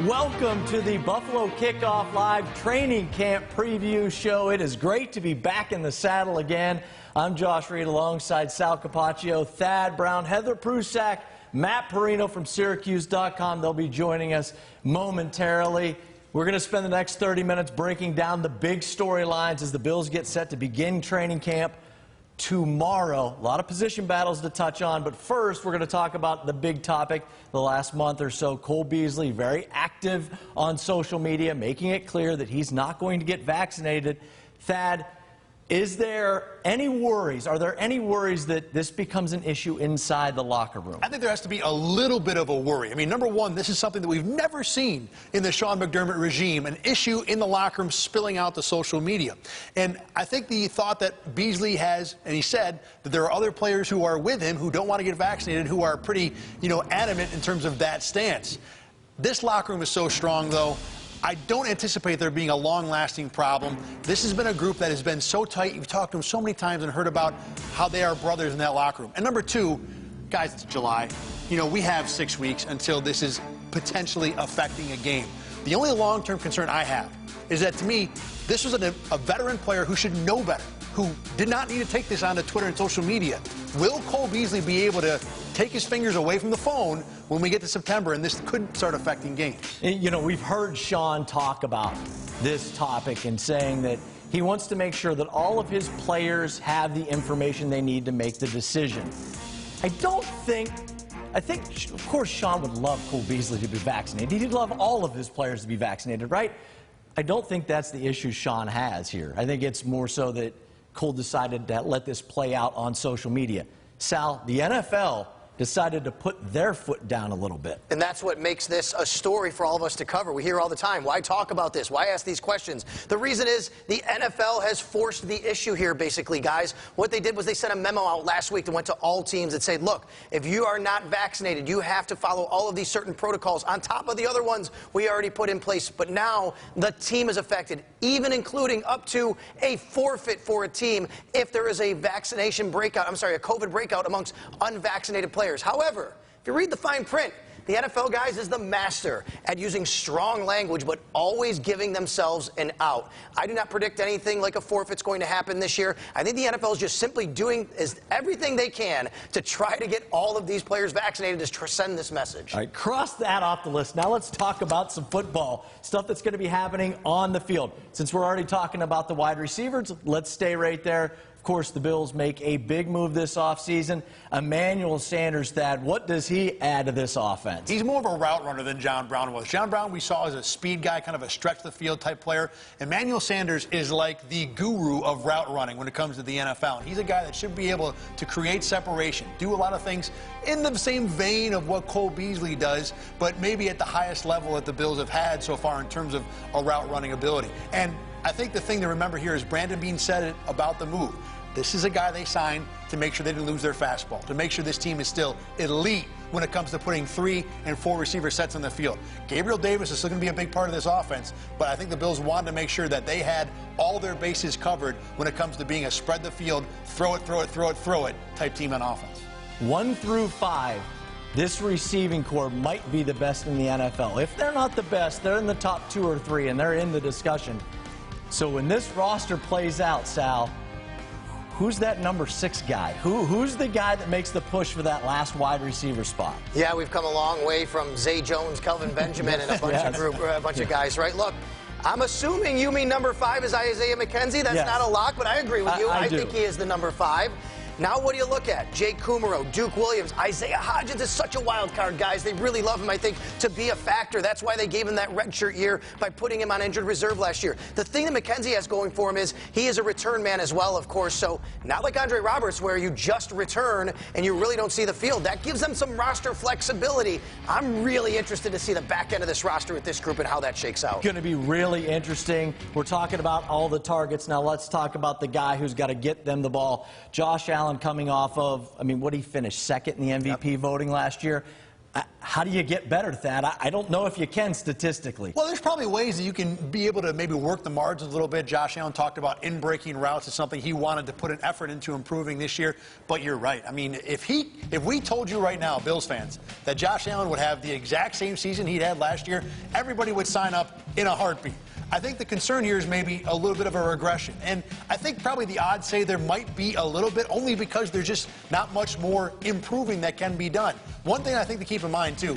Welcome to the Buffalo Kickoff Live Training Camp Preview Show. It is great to be back in the saddle again. I'm Josh Reed alongside Sal Capaccio, Thad Brown, Heather Prusak, Matt Perino from Syracuse.com. They'll be joining us momentarily. We're going to spend the next 30 minutes breaking down the big storylines as the Bills get set to begin training camp tomorrow. A lot of position battles to touch on, but first we're going to talk about the big topic the last month or so. Cole Beasley, very active on social media, making it clear that he's not going to get vaccinated. Thad, is there any worries? Are there any worries that this becomes an issue inside the locker room? I think there has to be a little bit of a worry. I mean, number one, this is something that we've never seen in the Sean McDermott regime, an issue in the locker room spilling out to social media. And I think the thought that Beasley has, and he said that there are other players who are with him who don't want to get vaccinated, who are pretty, adamant in terms of that stance. This locker room is so strong, though. I don't anticipate there being a long-lasting problem. This has been a group that has been so tight. You've talked to them so many times and heard about how they are brothers in that locker room. And number two, guys, it's July. We have 6 weeks until this is potentially affecting a game. The only long-term concern I have is that, to me, this was a veteran player who should know better, who did not need to take this onto Twitter and social media. Will Cole Beasley be able to take his fingers away from the phone when we get to September, and this could start affecting games? We've heard Sean talk about this topic and saying that he wants to make sure that all of his players have the information they need to make the decision. I think, of course, Sean would love Cole Beasley to be vaccinated. He'd love all of his players to be vaccinated, right? I don't think that's the issue Sean has here. I think it's more so that Cole decided to let this play out on social media. Sal, the NFL decided to put their foot down a little bit. And that's what makes this a story for all of us to cover. We hear all the time, why talk about this? Why ask these questions? The reason is the NFL has forced the issue here, basically, guys. What they did was they sent a memo out last week that went to all teams that said, look, if you are not vaccinated, you have to follow all of these certain protocols on top of the other ones we already put in place. But now the team is affected, even including up to a forfeit for a team if there is a vaccination breakout, a COVID breakout amongst unvaccinated players. However, if you read the fine print, the NFL, guys, is the master at using strong language, but always giving themselves an out. I do not predict anything like a forfeit's going to happen this year. I think the NFL is just simply doing everything they can to try to get all of these players vaccinated to send this message. All right, cross that off the list. Now let's talk about some football, stuff that's going to be happening on the field. Since we're already talking about the wide receivers, let's stay right there. Of course, the Bills make a big move this offseason. Emmanuel Sanders, Thad, what does he add to this offense? He's more of a route runner than John Brown was. John Brown we saw as a speed guy, kind of a stretch-the-field type player. Emmanuel Sanders is like the guru of route running when it comes to the NFL. And he's a guy that should be able to create separation, do a lot of things in the same vein of what Cole Beasley does, but maybe at the highest level that the Bills have had so far in terms of a route running ability. And I think the thing to remember here is Brandon Beane said it about the move. This is a guy they signed to make sure they didn't lose their fastball, to make sure this team is still elite when it comes to putting 3 and 4 receiver sets on the field. Gabriel Davis is still going to be a big part of this offense, but I think the Bills wanted to make sure that they had all their bases covered when it comes to being a spread the field, throw it type team on offense. 1 through 5, this receiving core might be the best in the NFL. If they're not the best, they're in the top 2 or 3, and they're in the discussion. So when this roster plays out, Sal, who's that number 6 guy? Who's the guy that makes the push for that last wide receiver spot? Yeah, we've come a long way from Zay Jones, Kelvin Benjamin, and a bunch of guys, right? Look, I'm assuming you mean number 5 is Isaiah McKenzie. That's not a lock, but I agree with you. I think he is the number 5. Now what do you look at? Jake Kumaro, Duke Williams, Isaiah Hodgins is such a wild card, guys. They really love him, I think, to be a factor. That's why they gave him that redshirt year by putting him on injured reserve last year. The thing that McKenzie has going for him is he is a return man as well, of course. So not like Andre Roberts where you just return and you really don't see the field. That gives them some roster flexibility. I'm really interested to see the back end of this roster with this group and how that shakes out. Going to be really interesting. We're talking about all the targets. Now let's talk about the guy who's got to get them the ball. Josh Allen coming off of, what did he finish? 2nd in the MVP voting last year. How do you get better, Thad? I don't know if you can statistically. Well, there's probably ways that you can be able to maybe work the margins a little bit. Josh Allen talked about in-breaking routes as something he wanted to put an effort into improving this year. But you're right. I mean, if we told you right now, Bills fans, that Josh Allen would have the exact same season he'd had last year, everybody would sign up in a heartbeat. I think the concern here is maybe a little bit of a regression. And I think probably the odds say there might be a little bit, only because there's just not much more improving that can be done. One thing I think to keep in mind, too,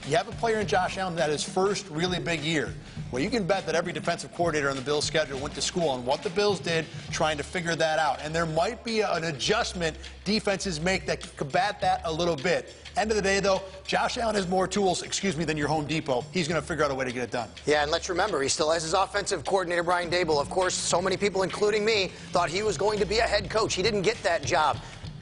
you have a player in Josh Allen that his first really big year. Well, you can bet that every defensive coordinator on the Bills' schedule went to school on what the Bills did, trying to figure that out. And there might be an adjustment defenses make that can combat that a little bit. End of the day, though, Josh Allen has more tools, than your Home Depot. He's going to figure out a way to get it done. Yeah, and let's remember, he still has his offensive coordinator, Brian Daboll. Of course, so many people, including me, thought he was going to be a head coach. He didn't get that job.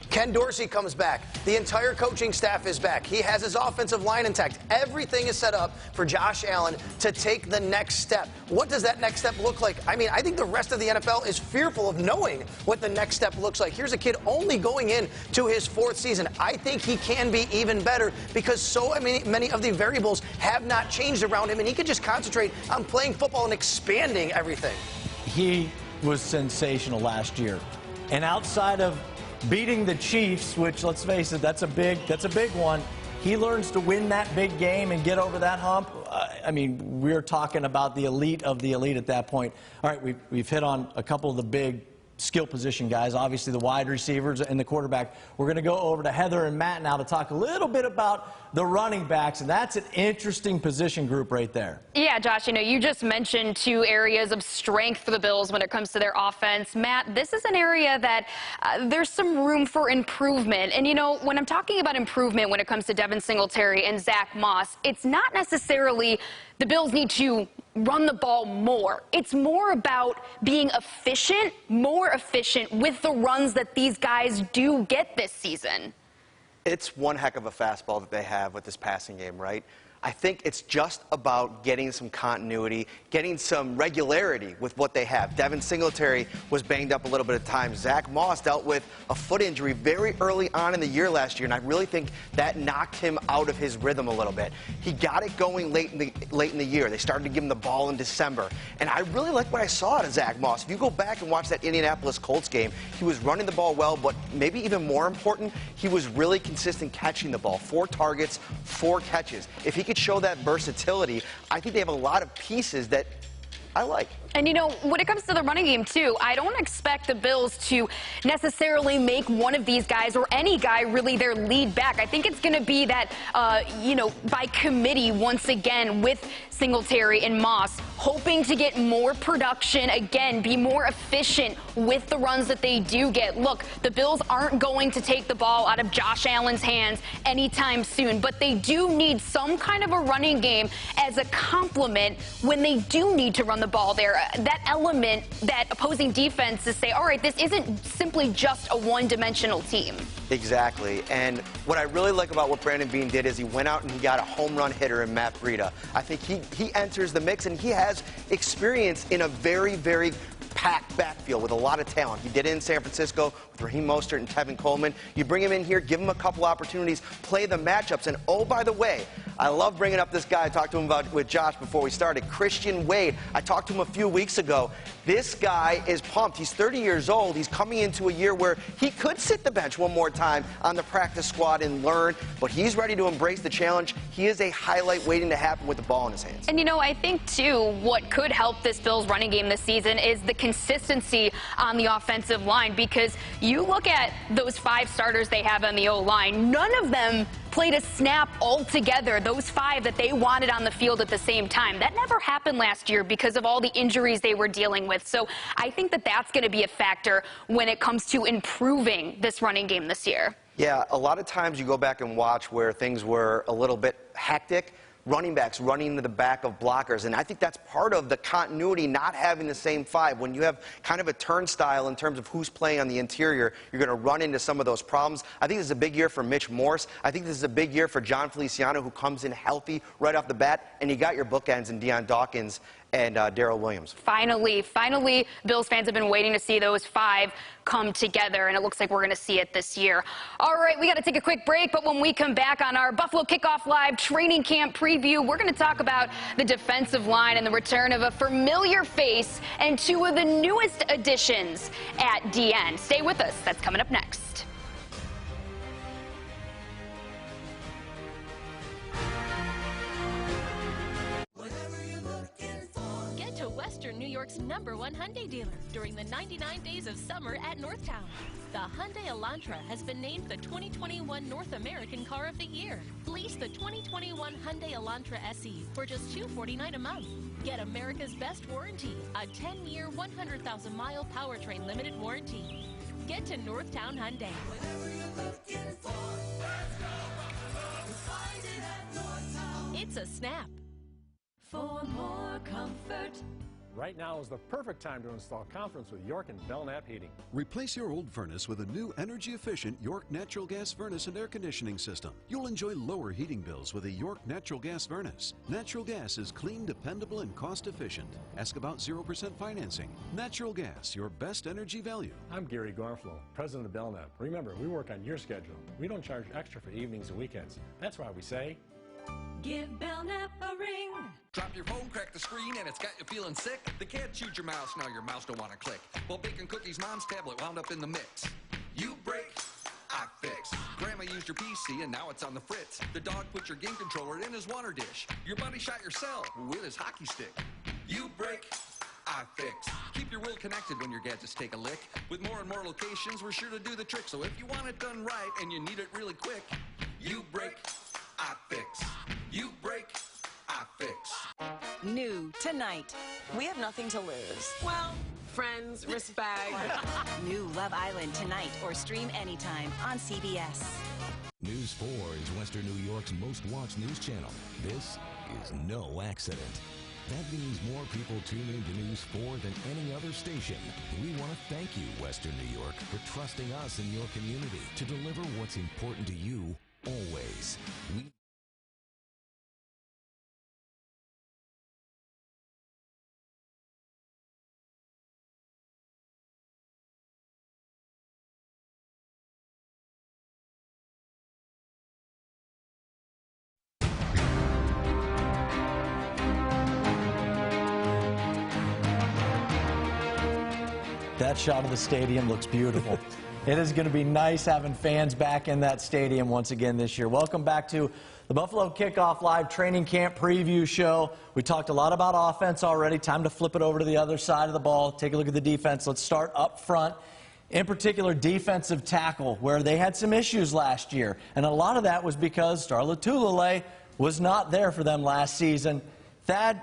Ken Dorsey comes back. The entire coaching staff is back. He has his offensive line intact. Everything is set up for Josh Allen to take the next step. What does that next step look like? I mean, I think the rest of the NFL is fearful of knowing what the next step looks like. Here's a kid only going in to his 4th season. I think he can be even better because so many of the variables have not changed around him, and he could just concentrate on playing football and expanding everything. He was sensational last year. And outside of beating the Chiefs, which, let's face it, that's a big one. He learns to win that big game and get over that hump. I mean, we're talking about the elite of the elite at that point. All right, we've hit on a couple of the big skill position guys, obviously the wide receivers and the quarterback. We're going to go over to Heather and Matt now to talk a little bit about the running backs, and that's an interesting position group right there. Yeah, Josh, you just mentioned 2 areas of strength for the Bills when it comes to their offense. Matt, this is an area that there's some room for improvement. And, when I'm talking about improvement when it comes to Devin Singletary and Zach Moss, it's not necessarily the Bills need to run the ball more. It's more about being efficient, more efficient with the runs that these guys do get this season. It's one heck of a fastball that they have with this passing game, right? I think it's just about getting some continuity, getting some regularity with what they have. Devin Singletary was banged up a little bit of time. Zach Moss dealt with a foot injury very early on in the year last year, and I really think that knocked him out of his rhythm a little bit. He got it going late in the year. They started to give him the ball in December, and I really like what I saw out of Zach Moss. If you go back and watch that Indianapolis Colts game, he was running the ball well, but maybe even more important, he was really consistent catching the ball. 4 targets, 4 catches. If he could show that versatility, I think they have a lot of pieces that I like. And, when it comes to the running game, too, I don't expect the Bills to necessarily make one of these guys or any guy really their lead back. I think it's going to be that, by committee once again with Singletary and Moss, hoping to get more production, again, be more efficient with the runs that they do get. Look, the Bills aren't going to take the ball out of Josh Allen's hands anytime soon, but they do need some kind of a running game as a complement when they do need to run the ball there. That element that opposing defenses say, all right, this isn't simply just a one-dimensional team. Exactly. And what I really like about what Brandon Beane did is he went out and he got a home run hitter in Matt Breida. I think he enters the mix, and he has experience in a very, very packed backfield with a lot of talent. He did it in San Francisco with Raheem Mostert and Tevin Coleman. You bring him in here, give him a couple opportunities, play the matchups. And, oh, by the way, I love bringing up this guy I talked to him about with Josh before we started, Christian Wade. I talked to him a few weeks ago. This guy is pumped. He's 30 years old. He's coming into a year where he could sit the bench one more time on the practice squad and learn, but he's ready to embrace the challenge. He is a highlight waiting to happen with the ball in his hands. And, I think, too, what could help this Bills running game this season is the consistency on the offensive line, because you look at those 5 starters they have on the O-line, none of them played a snap altogether, those 5 that they wanted on the field at the same time. That never happened last year because of all the injuries they were dealing with. So I think that that's going to be a factor when it comes to improving this running game this year. Yeah, a lot of times you go back and watch where things were a little bit hectic. Running backs running into the back of blockers, and I think that's part of the continuity, not having the same 5. When you have kind of a turnstile in terms of who's playing on the interior, you're going to run into some of those problems. I think this is a big year for Mitch Morse. I think this is a big year for John Feliciano, who comes in healthy right off the bat, and you got your bookends in Deion Dawkins and Darrell Williams. Finally, Bills fans have been waiting to see those 5 come together, and it looks like we're going to see it this year. All right, we got to take a quick break, but when we come back on our Buffalo Kickoff Live training camp preview, we're going to talk about the defensive line and the return of a familiar face and 2 of the newest additions at DN. Stay with us. That's coming up next. Get to Western New York's #1 Hyundai dealer during the 99 days of summer at Northtown. The Hyundai Elantra has been named the 2021 North American Car of the Year. Lease the 2021 Hyundai Elantra SE for just $249 a month. Get America's best warranty, a 10-year, 100,000-mile powertrain limited warranty. Get to Northtown Hyundai. It's a snap. For more comfort. Right now is the perfect time to install Conference with York and Belknap Heating. Replace your old furnace with a new energy-efficient York natural gas furnace and air conditioning system. You'll enjoy lower heating bills with a York natural gas furnace. Natural gas is clean, dependable, and cost-efficient. Ask about 0% financing. Natural gas, your best energy value. I'm Gary Garflow, president of Belknap. Remember, we work on your schedule. We don't charge extra for evenings and weekends. That's why we say, give Belknap a ring. Drop your phone, crack the screen, and it's got you feeling sick. The cat chewed your mouse, now your mouse don't want to click. Well, baking cookies, mom's tablet wound up in the mix. You break, I fix. Grandma used your PC, and now it's on the fritz. The dog put your game controller in his water dish. Your buddy shot yourself with his hockey stick. You break, I fix. Keep your world connected when your gadgets take a lick. With more and more locations, we're sure to do the trick. So if you want it done right and you need it really quick, you break, I fix. You break, I fix. New tonight. We have nothing to lose. Well, friends, respect. New Love Island tonight or stream anytime on CBS. News 4 is Western New York's most watched news channel. This is no accident. That means more people tune into News 4 than any other station. We want to thank you, Western New York, for trusting us in your community to deliver what's important to you always. That shot of the stadium looks beautiful. It is going to be nice having fans back in that stadium once again this year. Welcome back to the Buffalo Kickoff Live Training Camp Preview Show. We talked a lot about offense already. Time to flip it over to the other side of the ball. Take a look at the defense. Let's start up front. In particular, defensive tackle, where they had some issues last year. And a lot of that was because Star Lotulelei was not there for them last season. Thad,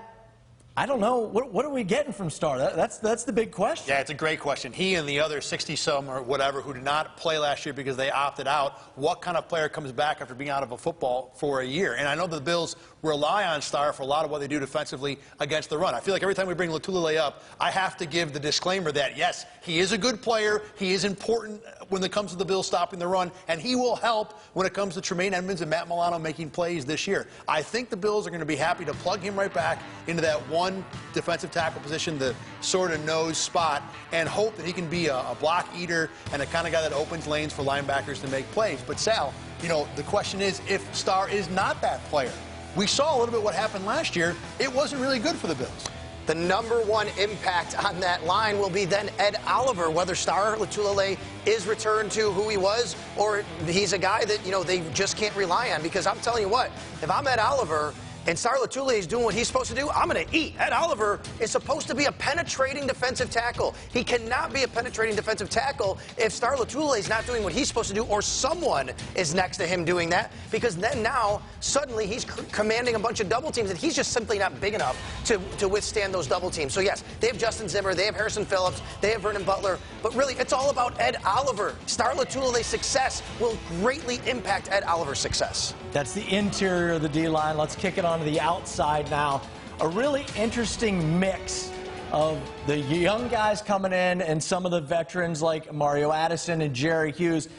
I don't know. What are we getting from Star? That's the big question. Yeah, it's a great question. He and the other 60-some or whatever who did not play last year because they opted out, what kind of player comes back after being out of a football for a year? And I know the Bills rely on Star for a lot of what they do defensively against the run. I feel like every time we bring Lotulelei up, I have to give the disclaimer that, yes, he is a good player. He is important when it comes to the Bills stopping the run, and he will help when it comes to Tremaine Edmonds and Matt Milano making plays this year. I think the Bills are going to be happy to plug him right back into that one defensive tackle position, the sort of nose spot, and hope that he can be a block eater and a kind of guy that opens lanes for linebackers to make plays. But Sal, you know, the question is if Star is not that player. We saw a little bit what happened last year. It wasn't really good for the Bills. The #1 impact on that line will be then Ed Oliver, whether Star Lotulelei is returned to who he was or he's a guy that, you know, they just can't rely on. Because I'm telling you what, if I'm Ed Oliver and Star Lotulelei is doing what he's supposed to do, I'm going to eat. Ed Oliver is supposed to be a penetrating defensive tackle. He cannot be a penetrating defensive tackle if Star Lotulelei is not doing what he's supposed to do or someone is next to him doing that, because then now suddenly he's commanding a bunch of double teams and he's just simply not big enough to withstand those double teams. So yes, they have Justin Zimmer, they have Harrison Phillips, they have Vernon Butler, but really it's all about Ed Oliver. Star Lotulelei's success will greatly impact Ed Oliver's success. That's the interior of the D-line. Let's kick it on to the outside now. A really interesting mix of the young guys coming in and some of the veterans like Mario Addison and Jerry Hughes.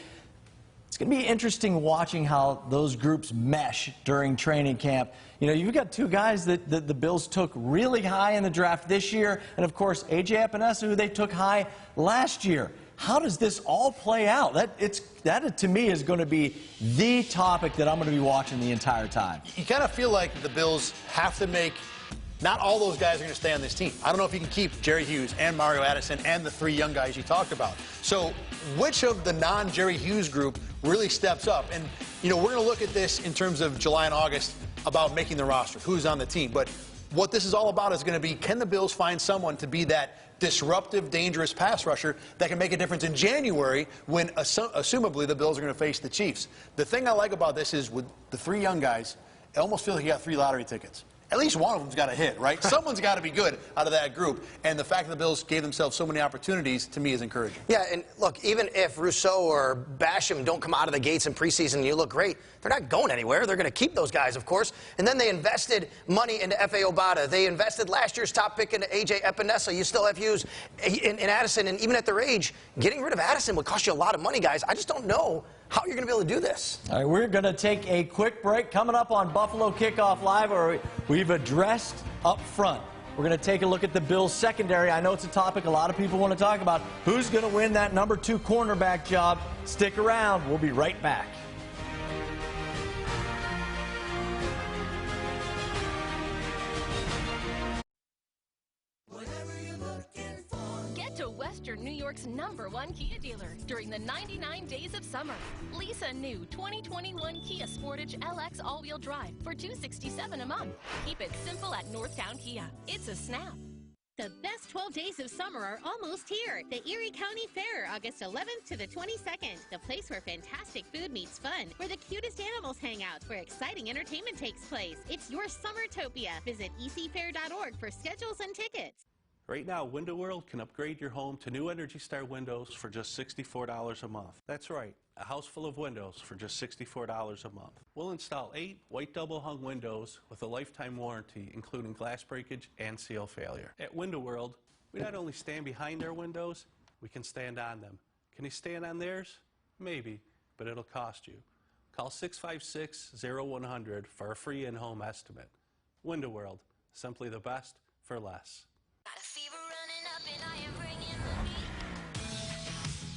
It's going to be interesting watching how those groups mesh during training camp. You know, you've got two guys that the Bills took really high in the draft this year, and of course, A.J. Epinesa, who they took high last year. How does this all play out? That to me is going to be the topic that I'm going to be watching the entire time. You kind of feel like the Bills have to make, not all those guys are going to stay on this team. I don't know if you can keep Jerry Hughes and Mario Addison and the three young guys you talked about. So which of the non-Jerry Hughes group really steps up? And, you know, we're going to look at this in terms of July and August about making the roster, who's on the team. But what this is all about is going to be, can the Bills find someone to be that disruptive, dangerous pass rusher that can make a difference in January when, assumably, the Bills are going to face the Chiefs. The thing I like about this is with the three young guys, it almost feels like you got 3 lottery tickets. At least one of them's got to hit, right? Someone's got to be good out of that group. And the fact that the Bills gave themselves so many opportunities, to me, is encouraging. Yeah, and look, even if Rousseau or Basham don't come out of the gates in preseason and you look great, they're not going anywhere. They're going to keep those guys, of course. And then they invested money into F.A. Obata. They invested last year's top pick into A.J. Epinesa. You still have Hughes in Addison. And even at their age, getting rid of Addison would cost you a lot of money, guys. I just don't know how you're going to be able to do this. All right, we're going to take a quick break. Coming up on Buffalo Kickoff Live, where we've addressed up front. We're going to take a look at the Bills secondary. I know it's a topic a lot of people want to talk about. Who's going to win that number 2 cornerback job? Stick around. We'll be right back. Western New York's #1 Kia dealer during the 99 days of summer. Lease a new 2021 Kia Sportage LX all-wheel drive for $267 a month. Keep it simple at Northtown Kia. It's a snap. The best 12 days of summer are almost here. The Erie County Fair, August 11th to the 22nd. The place where fantastic food meets fun, where the cutest animals hang out, where exciting entertainment takes place. It's your Summertopia. Visit ecfair.org for schedules and tickets. Right now, Window World can upgrade your home to new Energy Star windows for just $64 a month. That's right, a house full of windows for just $64 a month. We'll install 8 white double-hung windows with a lifetime warranty, including glass breakage and seal failure. At Window World, we not only stand behind our windows, we can stand on them. Can you stand on theirs? Maybe, but it'll cost you. Call 656-0100 for a free in-home estimate. Window World, simply the best for less.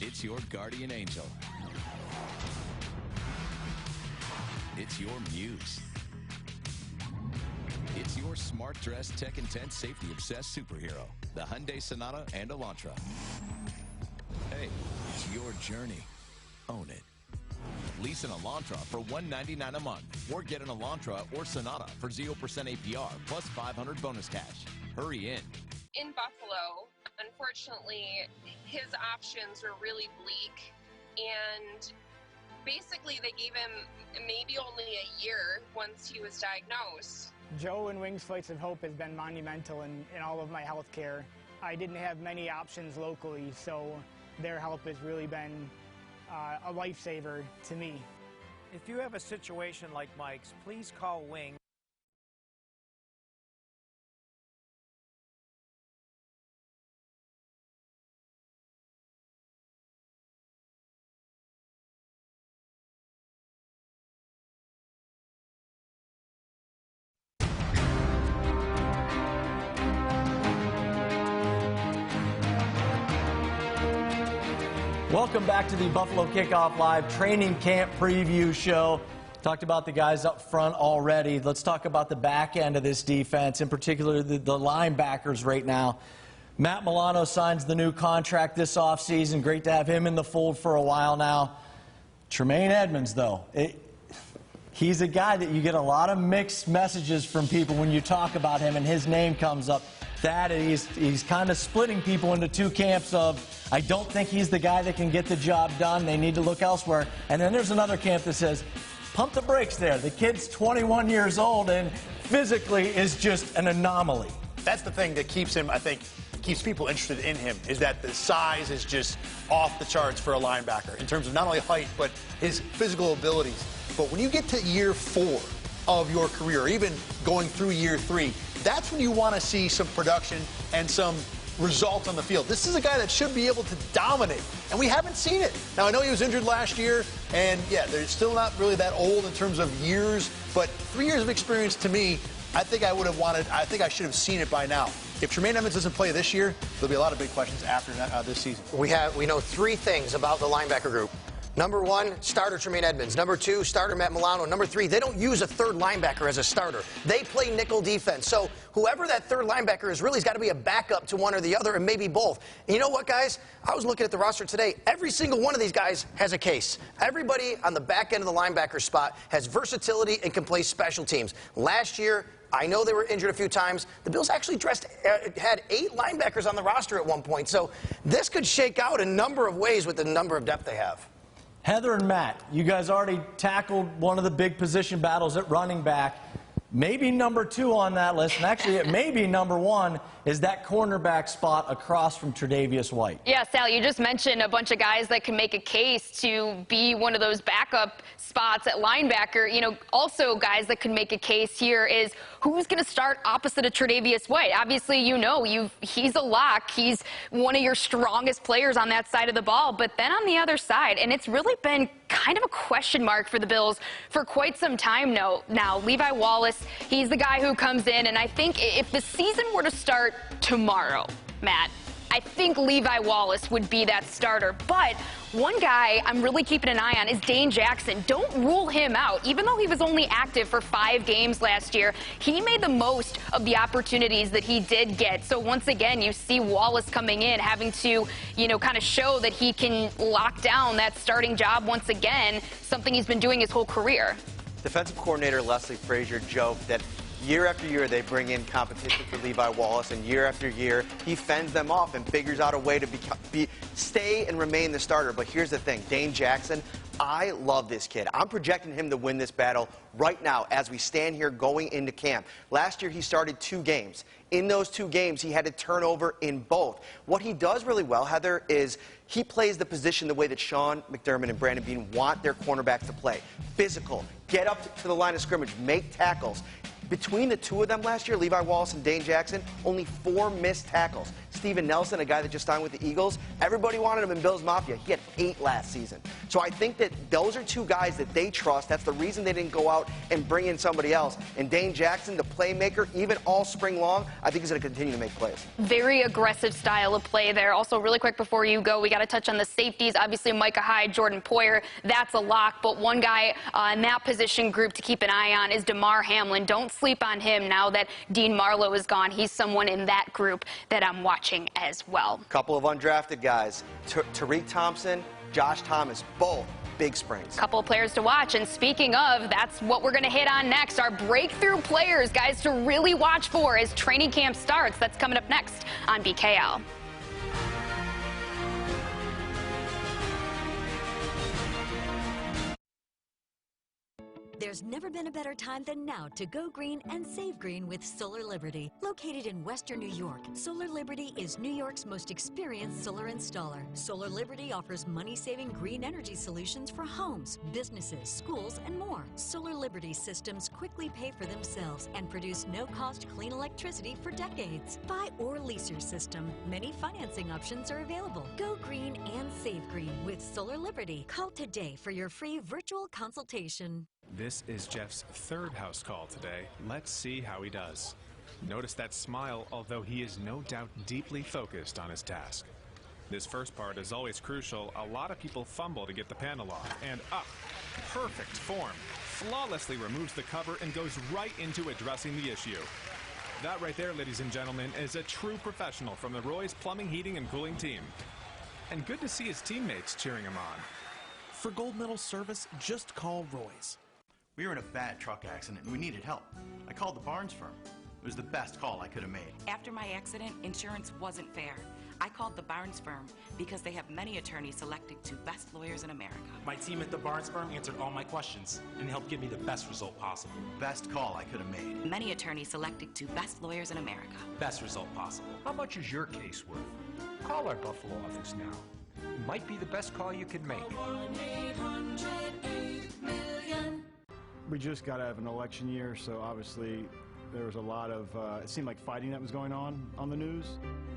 It's your guardian angel. It's your muse. It's your smart-dressed, tech-intense, safety-obsessed superhero, the Hyundai Sonata and Elantra. Hey, it's your journey. Own it. Lease an Elantra for $199 a month, or get an Elantra or Sonata for 0% APR plus $500 bonus cash. Hurry in. In Buffalo, unfortunately, his options were really bleak, and basically they gave him maybe only a year once he was diagnosed. Joe and Wings Flights of Hope has been monumental in all of my health care. I didn't have many options locally, so their help has really been a lifesaver to me. If you have a situation like Mike's, please call Wings. Welcome back to the Buffalo Kickoff Live training camp preview show. Talked about the guys up front already. Let's talk about the back end of this defense, in particular the linebackers right now. Matt Milano signs the new contract this offseason. Great to have him in the fold for a while now. Tremaine Edmunds, though, he's a guy that you get a lot of mixed messages from people when you talk about him and his name comes up. That he's kind of splitting people into 2 camps of, I don't think he's the guy that can get the job done. They need to look elsewhere. And then there's another camp that says, pump the brakes there. The kid's 21 years old and physically is just an anomaly. That's the thing that keeps him, I think, keeps people interested in him, is that the size is just off the charts for a linebacker in terms of not only height, but his physical abilities. But when you get to year 4 of your career, or even going through year 3, that's when you want to see some production and some results on the field. This is a guy that should be able to dominate, and we haven't seen it. Now, I know he was injured last year, and yeah, they're still not really that old in terms of years, but 3 years of experience to me, I think I should have seen it by now. If Tremaine Edmunds doesn't play this year, there'll be a lot of big questions after this season. We know 3 things about the linebacker group. Number 1, starter Tremaine Edmunds. Number 2, starter Matt Milano. Number 3, they don't use a third linebacker as a starter. They play nickel defense. So whoever that third linebacker is really has got to be a backup to one or the other, and maybe both. And you know what, guys? I was looking at the roster today. Every single one of these guys has a case. Everybody on the back end of the linebacker spot has versatility and can play special teams. Last year, I know they were injured a few times. The Bills actually had 8 linebackers on the roster at one point. So this could shake out a number of ways with the number of depth they have. Heather and Matt, you guys already tackled one of the big position battles at running back. Maybe number 2 on that list, and actually it may be number 1, is that cornerback spot across from Tre'Davious White. Yeah, Sal, you just mentioned a bunch of guys that can make a case to be one of those backup spots at linebacker. You know, also guys that can make a case here is who's going to start opposite of Tre'Davious White. Obviously, you know, he's a lock. He's one of your strongest players on that side of the ball. But then on the other side, and it's really been kind of a question mark for the Bills for quite some time now. Levi Wallace, he's the guy who comes in, and I think if the season were to start tomorrow, Matt, I think Levi Wallace would be that starter. But one guy I'm really keeping an eye on is Dane Jackson. Don't rule him out. Even though he was only active for 5 games last year, he made the most of the opportunities that he did get. So once again, you see Wallace coming in, having to, you know, kind of show that he can lock down that starting job once again, something he's been doing his whole career. Defensive coordinator Leslie Frazier joked that year after year, they bring in competition for Levi Wallace, and year after year, he fends them off and figures out a way to stay and remain the starter. But here's the thing, Dane Jackson, I love this kid. I'm projecting him to win this battle right now as we stand here going into camp. Last year, he started 2 games. In those 2 games, he had a turnover in both. What he does really well, Heather, is he plays the position the way that Sean McDermott and Brandon Beane want their cornerbacks to play. Physical, get up to the line of scrimmage, make tackles. Between the 2 of them last year, Levi Wallace and Dane Jackson, only 4 missed tackles. Steven Nelson, a guy that just signed with the Eagles, everybody wanted him in Bills Mafia. He had 8 last season. So I think that those are 2 guys that they trust. That's the reason they didn't go out and bring in somebody else. And Dane Jackson, the playmaker, even all spring long, I think he's going to continue to make plays. Very aggressive style of play there. Also, really quick before you go, we got to touch on the safeties. Obviously, Micah Hyde, Jordan Poyer, that's a lock. But one guy in that position group to keep an eye on is DeMar Hamlin. Don't sleep on him now that Dean Marlowe is gone. He's someone in that group that I'm watching as well. Couple of undrafted guys, Tariq Thompson, Josh Thomas, both big springs. Couple of players to watch, and speaking of, that's what we're going to hit on next. Our breakthrough players, guys, to really watch for as training camp starts. That's coming up next on BKL. There's never been a better time than now to go green and save green with Solar Liberty. Located in Western New York, Solar Liberty is New York's most experienced solar installer. Solar Liberty offers money-saving green energy solutions for homes, businesses, schools, and more. Solar Liberty systems quickly pay for themselves and produce no-cost clean electricity for decades. Buy or lease your system. Many financing options are available. Go green and save green with Solar Liberty. Call today for your free virtual consultation. This is Jeff's 3rd house call today. Let's see how he does. Notice that smile, although he is no doubt deeply focused on his task. This first part is always crucial. A lot of people fumble to get the panel off. And up. Perfect form. Flawlessly removes the cover and goes right into addressing the issue. That right there, ladies and gentlemen, is a true professional from the Roy's Plumbing, Heating, and Cooling team. And good to see his teammates cheering him on. For gold medal service, just call Roy's. We were in a bad truck accident and we needed help. I called the Barnes firm. It was the best call I could have made. After my accident, insurance wasn't fair. I called the Barnes firm because they have many attorneys selected to best lawyers in America. My team at the Barnes firm answered all my questions and helped give me the best result possible. Best call I could have made. Many attorneys selected to best lawyers in America. Best result possible. How much is your case worth? Call our Buffalo office now. It might be the best call you could make. We just got out of an election year, so obviously There was a lot of, it seemed like fighting that was going on the news.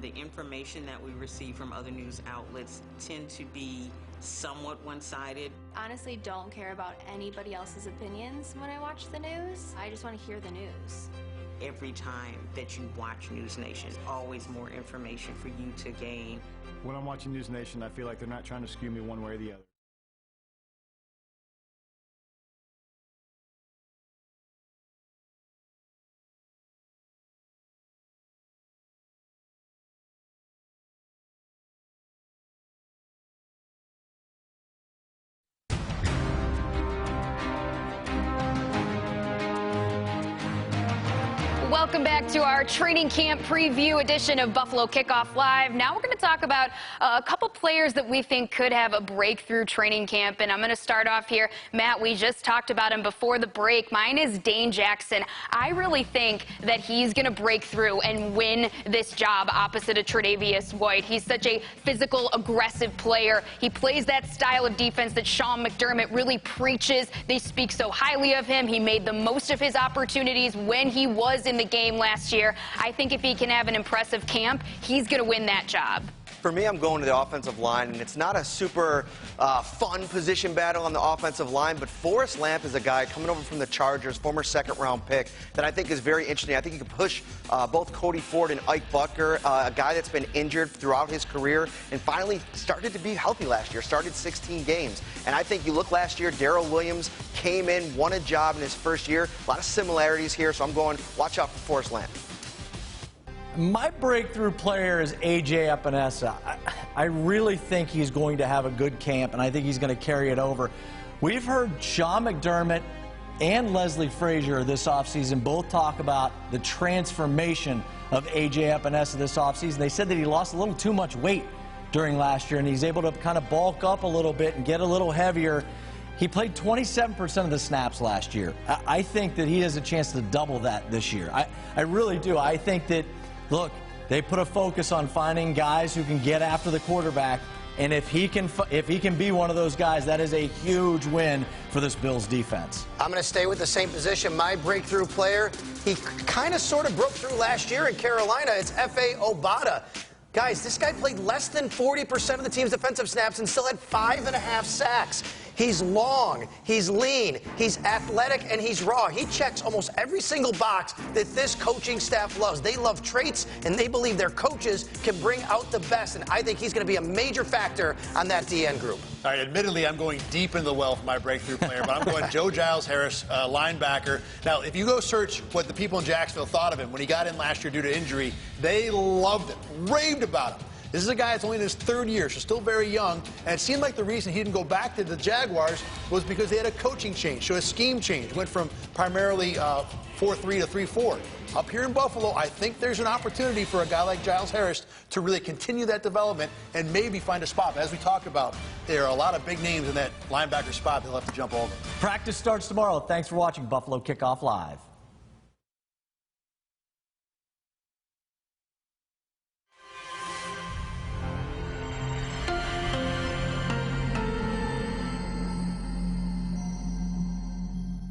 The information that we receive from other news outlets tend to be somewhat one-sided. Honestly, don't care about anybody else's opinions when I watch the news. I just want to hear the news. Every time that you watch News Nation, always more information for you to gain. When I'm watching News Nation, I feel like they're not trying to skew me one way or the other. Welcome back to our training camp preview edition of Buffalo Kickoff Live. Now we're going to talk about a couple players that we think could have a breakthrough training camp. And I'm going to start off here. Matt, we just talked about him before the break. Mine is Dane Jackson. I really think that he's going to break through and win this job opposite of Tre'Davious White. He's such a physical, aggressive player. He plays that style of defense that Sean McDermott really preaches. They speak so highly of him. He made the most of his opportunities when he was in the game last year. I think if he can have an impressive camp, he's going to win that job. For me, I'm going to the offensive line, and it's not a super fun position battle on the offensive line, but Forrest Lamp is a guy coming over from the Chargers, former second-round pick, that I think is very interesting. I think he can push both Cody Ford and Ike Butker, a guy that's been injured throughout his career and finally started to be healthy last year, started 16 games. And I think you look last year, Darrell Williams came in, won a job in his first year. A lot of similarities here, so I'm going, watch out for Forrest Lamp. My breakthrough player is A.J. Epinesa. I really think he's going to have a good camp, and I think he's going to carry it over. We've heard Sean McDermott and Leslie Frazier this offseason both talk about the transformation of A.J. Epinesa this offseason. They said that he lost a little too much weight during last year, and he's able to kind of bulk up a little bit and get a little heavier. He played 27% of the snaps last year. I think that he has a chance to double that this year. I really do. I think that, look, they put a focus on finding guys who can get after the quarterback, and if he can be one of those guys, that is a huge win for this Bills defense. I'm going to stay with the same position. My breakthrough player, he kind of sort of broke through last year in Carolina. It's F.A. Obata. Guys, this guy played less than 40% of the team's defensive snaps and still had 5.5 sacks. He's long, he's lean, he's athletic, and he's raw. He checks almost every single box that this coaching staff loves. They love traits, and they believe their coaches can bring out the best. And I think he's going to be a major factor on that DN group. All right, admittedly, I'm going deep into the well for my breakthrough player, but I'm going Joe Giles Harris, linebacker. Now, if you go search what the people in Jacksonville thought of him when he got in last year due to injury, they loved him, raved about him. This is a guy that's only in his third year, so still very young, and it seemed like the reason he didn't go back to the Jaguars was because they had a coaching change, so a scheme change. Went from primarily 4-3 to 3-4. Up here in Buffalo, I think there's an opportunity for a guy like Giles Harris to really continue that development and maybe find a spot. But as we talked about, there are a lot of big names in that linebacker spot they'll have to jump over. Practice starts tomorrow. Thanks for watching Buffalo Kickoff Live.